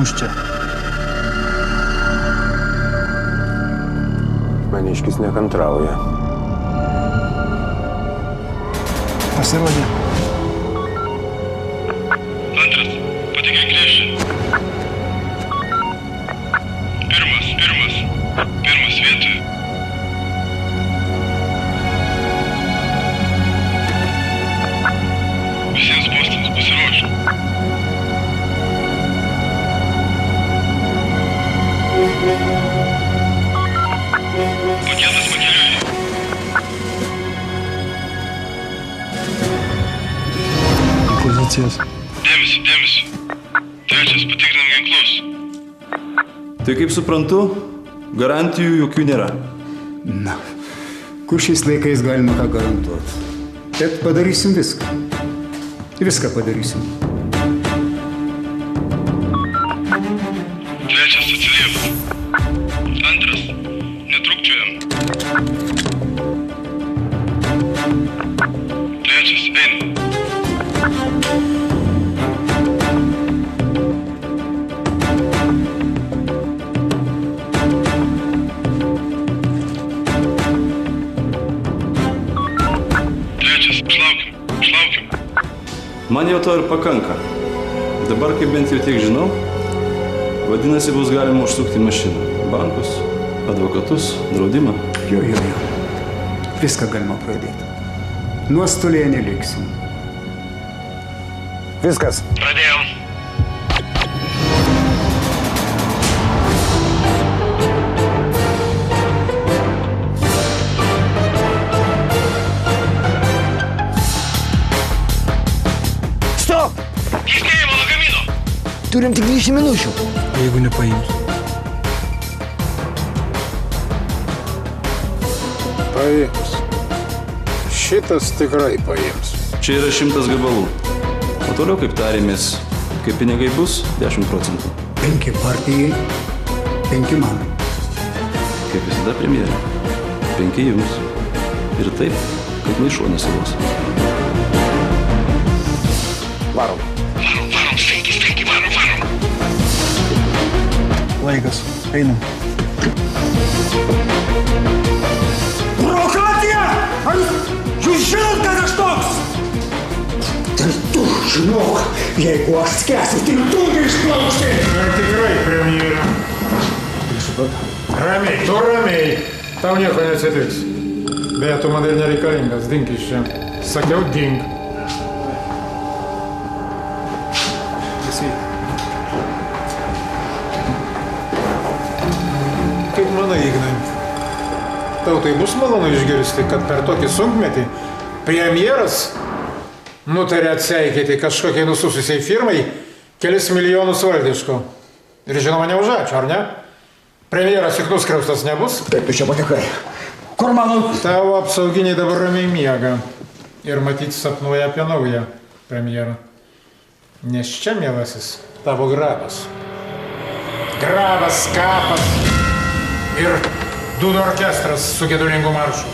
mus čia? Maniškis nekantrauja. Pasirodė. Antras, patikėk lėšį. Pirmas vietoje. Visiems postams pasiruošę. Paketas pakeliui. Pozicijas. Dėmesį. Trečias, patikrinam ginklus. Tai kaip suprantu, garantijų jokių nėra. Na, kur šiais laikais galima ką garantuoti? Bet padarysim viską. Viską padarysim. Trečias, atsiliep. Antras, netrukčiojam. Trečias, einam. Trečias, išlaukim. Man jau to ir pakanka. Dabar, kaip bent jau tiek žinau, vadinasi, bus galima užsukti mašiną. Bankus, advokatus, draudimą. Jo. Viską galima pradėti. Nuostolėje neliksim. Viskas. Pradėjom. Stop! Iškėjimo lagamino. Turim tik 20 minučių. Jeigu nepaims. Paims. Šitas tikrai paims. Čia yra 100 gabalų. O toliau, kaip tarėmės, kai pinigai bus, 10%. 5 partijai, 5 man. Kaip visada premjerė. 5 jums. Ir taip, kad nei šuo nesilos. Varom. Varom, staigiai, varom. Laikas. Einam. Provokacija! Ar jūs žinot, kad aš toks? Tai tu žinok, jeigu aš skęsiu, tai tu neišplauksi. Ar tikrai, premjera? Ramiai. Tau nieko neatsitiks. Beje, tu man ir nereikalingas, dink iš čia. Sakiau, dink. Kaip manai, Ignai? Tau tai bus malonu išgirsti, kad per tokį sunkmetį premjeras nutarė atseikėti kažkokiai nusususiai firmai kelis milijonus valdiško. Ir žinoma, ne už ačiū, ar ne? Premjeras juk nuskriaustas nebus? Kaip tu čia patekai? Kur mano... Tavo apsauginiai dabar ramiai miega. Ir matyt sapnuoja apie naują premjerą. Nes čia, mielasis, tavo grabas. Grabas, kapas ir dūdų orkestras su gedulingu maršu.